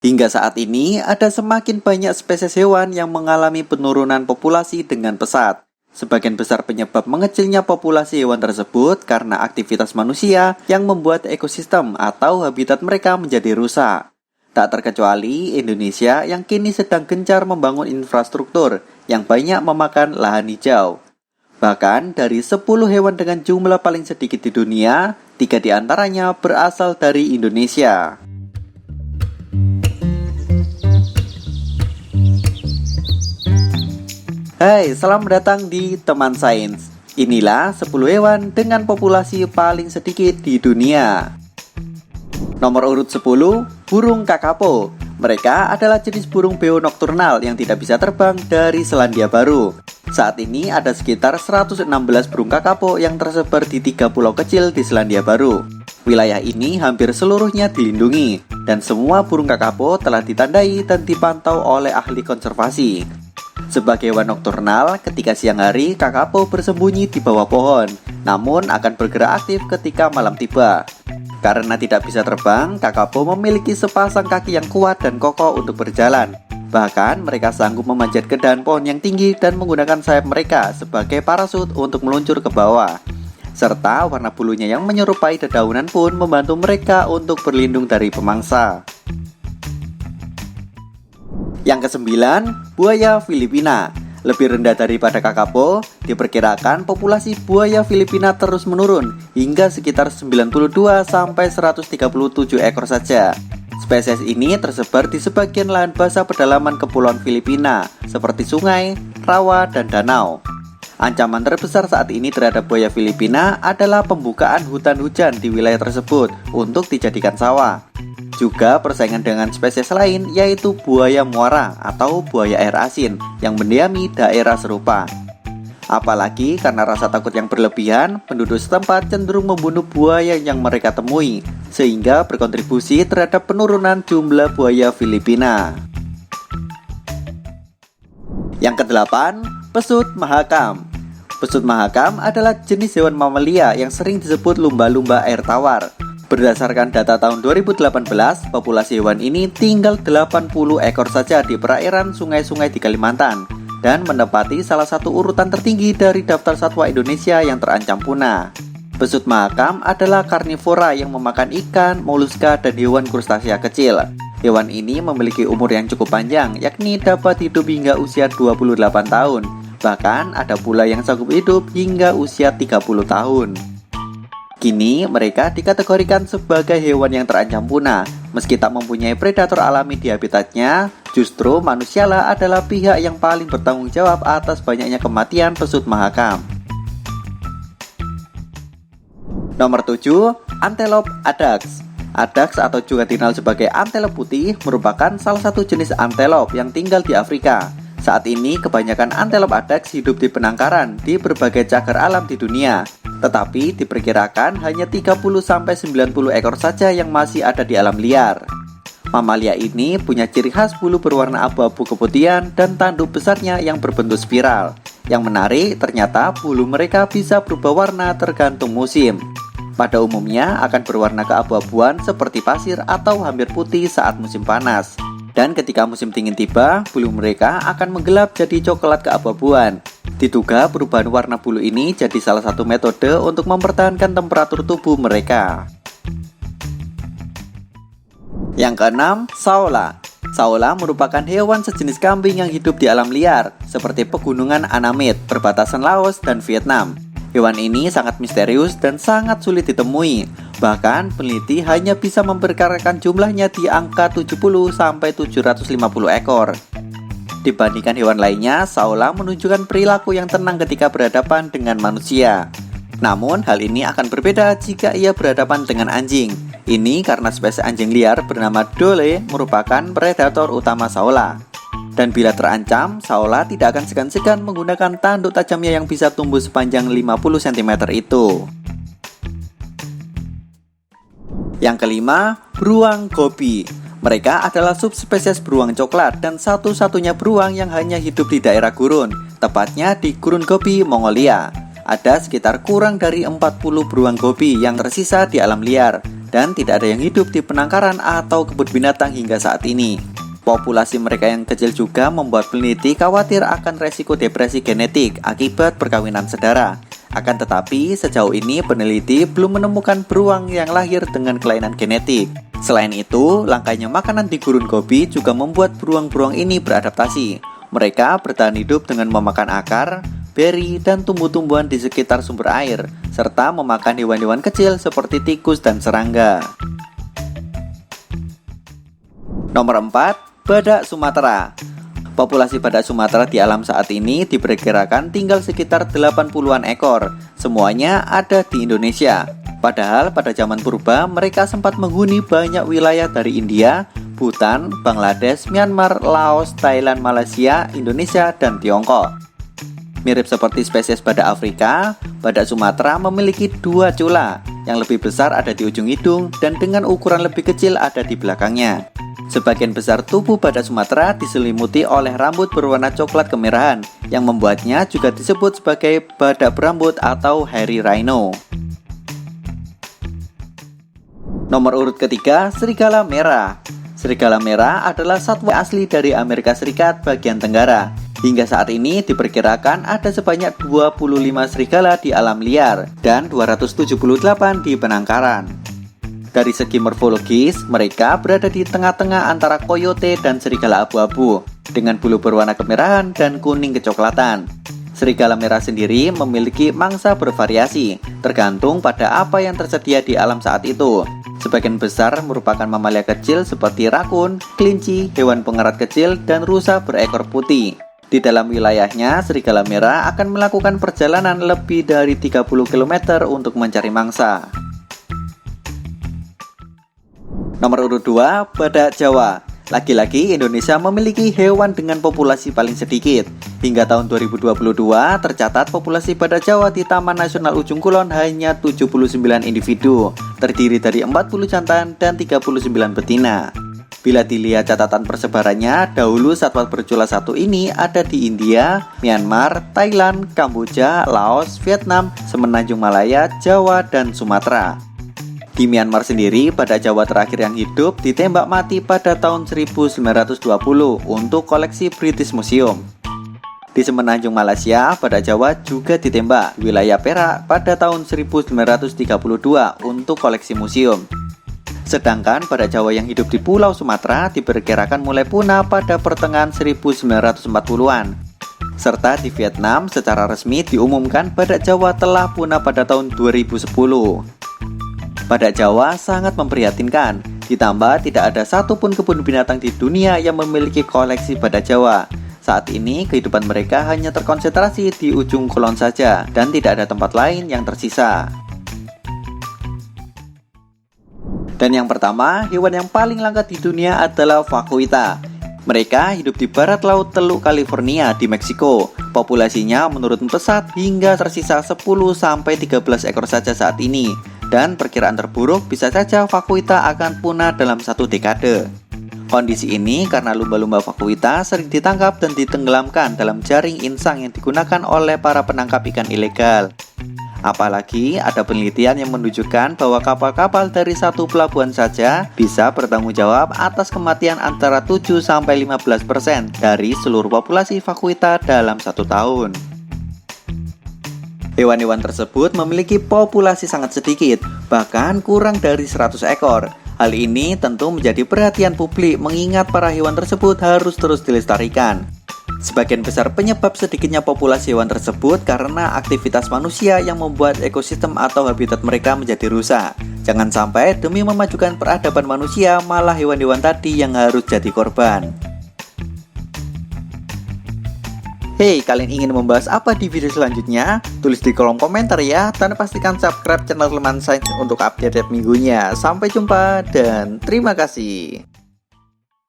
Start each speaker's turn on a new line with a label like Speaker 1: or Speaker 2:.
Speaker 1: Hingga saat ini, ada semakin banyak spesies hewan yang mengalami penurunan populasi dengan pesat. Sebagian besar penyebab mengecilnya populasi hewan tersebut karena aktivitas manusia yang membuat ekosistem atau habitat mereka menjadi rusak. Tak terkecuali Indonesia yang kini sedang gencar membangun infrastruktur yang banyak memakan lahan hijau. Bahkan dari 10 hewan dengan jumlah paling sedikit di dunia, 3 diantaranya berasal dari Indonesia. Hai, selamat datang di Teman Sains. Inilah 10 hewan dengan populasi paling sedikit di dunia. Nomor urut 10, burung kakapo. Mereka adalah jenis burung beo nokturnal yang tidak bisa terbang dari Selandia Baru. Saat ini ada sekitar 116 burung kakapo yang tersebar di 3 pulau kecil di Selandia Baru. Wilayah ini hampir seluruhnya dilindungi, dan semua burung kakapo telah ditandai dan dipantau oleh ahli konservasi. Sebagai hewan nokturnal, ketika siang hari, kakapo bersembunyi di bawah pohon, namun akan bergerak aktif ketika malam tiba. Karena tidak bisa terbang, kakapo memiliki sepasang kaki yang kuat dan kokoh untuk berjalan. Bahkan, mereka sanggup memanjat ke dahan pohon yang tinggi dan menggunakan sayap mereka sebagai parasut untuk meluncur ke bawah. Serta warna bulunya yang menyerupai dedaunan pun membantu mereka untuk berlindung dari pemangsa. Yang kesembilan, buaya Filipina. Lebih rendah daripada kakapo, diperkirakan populasi buaya Filipina terus menurun hingga sekitar 92-137 ekor saja. Spesies ini tersebar di sebagian lahan basah pedalaman kepulauan Filipina, seperti sungai, rawa, dan danau. Ancaman terbesar saat ini terhadap buaya Filipina adalah pembukaan hutan hujan di wilayah tersebut untuk dijadikan sawah. Juga persaingan dengan spesies lain yaitu buaya muara atau buaya air asin yang mendiami daerah serupa. Apalagi karena rasa takut yang berlebihan, penduduk setempat cenderung membunuh buaya yang mereka temui, sehingga berkontribusi terhadap penurunan jumlah buaya Filipina. Yang kedelapan, pesut mahakam. Pesut mahakam adalah jenis hewan mamalia yang sering disebut lumba-lumba air tawar. Berdasarkan data tahun 2018, populasi hewan ini tinggal 80 ekor saja di perairan sungai-sungai di Kalimantan dan menempati salah satu urutan tertinggi dari daftar satwa Indonesia yang terancam punah. Pesut mahakam adalah karnivora yang memakan ikan, moluska, dan hewan krustasea kecil. Hewan ini memiliki umur yang cukup panjang, yakni dapat hidup hingga usia 28 tahun. Bahkan ada pula yang sanggup hidup hingga usia 30 tahun. Kini mereka dikategorikan sebagai hewan yang terancam punah. Meski tak mempunyai predator alami di habitatnya, justru manusialah adalah pihak yang paling bertanggung jawab atas banyaknya kematian pesut mahakam. Nomor 7, antelop addax. Addax atau juga dikenal sebagai antelop putih merupakan salah satu jenis antelop yang tinggal di Afrika. Saat ini kebanyakan antelop addax hidup di penangkaran di berbagai cagar alam di dunia. Tetapi diperkirakan hanya 30-90 ekor saja yang masih ada di alam liar. Mamalia ini punya ciri khas bulu berwarna abu-abu keputihan dan tanduk besarnya yang berbentuk spiral. Yang menarik, ternyata bulu mereka bisa berubah warna tergantung musim. Pada umumnya akan berwarna keabu-abuan seperti pasir atau hampir putih saat musim panas. Dan ketika musim dingin tiba, bulu mereka akan menggelap jadi coklat keabu-abuan. Diduga perubahan warna bulu ini jadi salah satu metode untuk mempertahankan temperatur tubuh mereka. Yang keenam, saola. Saola merupakan hewan sejenis kambing yang hidup di alam liar, seperti pegunungan Annamite, perbatasan Laos dan Vietnam. Hewan ini sangat misterius dan sangat sulit ditemui. Bahkan peneliti hanya bisa memperkirakan jumlahnya di angka 70-750 ekor. Dibandingkan hewan lainnya, saola menunjukkan perilaku yang tenang ketika berhadapan dengan manusia. Namun, hal ini akan berbeda jika ia berhadapan dengan anjing. Ini karena spesies anjing liar bernama Dole merupakan predator utama saola. Dan bila terancam, saola tidak akan segan-segan menggunakan tanduk tajamnya yang bisa tumbuh sepanjang 50 cm itu. Yang kelima, beruang gobi. Mereka adalah subspesies beruang coklat dan satu-satunya beruang yang hanya hidup di daerah gurun, tepatnya di Gurun Gobi, Mongolia. Ada sekitar kurang dari 40 beruang gobi yang tersisa di alam liar, dan tidak ada yang hidup di penangkaran atau kebun binatang hingga saat ini. Populasi mereka yang kecil juga membuat peneliti khawatir akan resiko depresi genetik akibat perkawinan sedara. Akan tetapi, sejauh ini peneliti belum menemukan beruang yang lahir dengan kelainan genetik. Selain itu, langkanya makanan di gurun Gobi juga membuat beruang-beruang ini beradaptasi. Mereka bertahan hidup dengan memakan akar, beri, dan tumbuh-tumbuhan di sekitar sumber air, serta memakan hewan-hewan kecil seperti tikus dan serangga. Nomor 4. Badak Sumatera. Populasi badak Sumatera di alam saat ini diperkirakan tinggal sekitar 80-an ekor. Semuanya ada di Indonesia. Padahal pada zaman purba mereka sempat menghuni banyak wilayah dari India, Bhutan, Bangladesh, Myanmar, Laos, Thailand, Malaysia, Indonesia, dan Tiongkok. Mirip seperti spesies badak Afrika, badak Sumatera memiliki dua cula. Yang lebih besar ada di ujung hidung dan dengan ukuran lebih kecil ada di belakangnya. Sebagian besar tubuh badak Sumatera diselimuti oleh rambut berwarna coklat kemerahan, yang membuatnya juga disebut sebagai badak berambut atau hairy rhino. Nomor urut ketiga, serigala merah. Serigala merah adalah satwa asli dari Amerika Serikat bagian tenggara. Hingga saat ini diperkirakan ada sebanyak 25 serigala di alam liar dan 278 di penangkaran. Dari segi morfologis, mereka berada di tengah-tengah antara coyote dan serigala abu-abu, dengan bulu berwarna kemerahan dan kuning kecoklatan. Serigala merah sendiri memiliki mangsa bervariasi, tergantung pada apa yang tersedia di alam saat itu. Sebagian besar merupakan mamalia kecil seperti rakun, kelinci, hewan pengerat kecil, dan rusa berekor putih. Di dalam wilayahnya, serigala merah akan melakukan perjalanan lebih dari 30 km untuk mencari mangsa. Nomor urut 2, badak Jawa. Lagi-lagi Indonesia memiliki hewan dengan populasi paling sedikit. Hingga tahun 2022 tercatat populasi badak Jawa di Taman Nasional Ujung Kulon hanya 79 individu, terdiri dari 40 jantan dan 39 betina. Bila dilihat catatan persebarannya, dahulu satwa bercula satu ini ada di India, Myanmar, Thailand, Kamboja, Laos, Vietnam, Semenanjung Malaya, Jawa, dan Sumatera. Di Myanmar sendiri, badak Jawa terakhir yang hidup ditembak mati pada tahun 1920 untuk koleksi British Museum. Di Semenanjung Malaysia, badak Jawa juga ditembak di wilayah Perak pada tahun 1932 untuk koleksi museum. Sedangkan badak Jawa yang hidup di Pulau Sumatera diperkirakan mulai punah pada pertengahan 1940-an. Serta di Vietnam secara resmi diumumkan badak Jawa telah punah pada tahun 2010. Badak Jawa sangat memprihatinkan, ditambah tidak ada satupun kebun binatang di dunia yang memiliki koleksi badak Jawa. Saat ini kehidupan mereka hanya terkonsentrasi di ujung kulon saja dan tidak ada tempat lain yang tersisa. Dan yang pertama, hewan yang paling langka di dunia adalah vaquita. Mereka hidup di barat laut Teluk California di Meksiko. Populasinya menurun pesat hingga tersisa 10-13 ekor saja saat ini. Dan perkiraan terburuk bisa saja vaquita akan punah dalam 1 dekade. Kondisi ini karena lumba-lumba vaquita sering ditangkap dan ditenggelamkan dalam jaring insang yang digunakan oleh para penangkap ikan ilegal. Apalagi ada penelitian yang menunjukkan bahwa kapal-kapal dari satu pelabuhan saja bisa bertanggung jawab atas kematian antara 7-15% dari seluruh populasi vaquita dalam 1 tahun. Hewan-hewan tersebut memiliki populasi sangat sedikit, bahkan kurang dari 100 ekor. Hal ini tentu menjadi perhatian publik mengingat para hewan tersebut harus terus dilestarikan. Sebagian besar penyebab sedikitnya populasi hewan tersebut karena aktivitas manusia yang membuat ekosistem atau habitat mereka menjadi rusak. Jangan sampai demi memajukan peradaban manusia, malah hewan-hewan tadi yang harus jadi korban. Hey, kalian ingin membahas apa di video selanjutnya? Tulis di kolom komentar ya, dan pastikan subscribe channel Teman Sains untuk update tiap minggunya. Sampai jumpa dan terima kasih.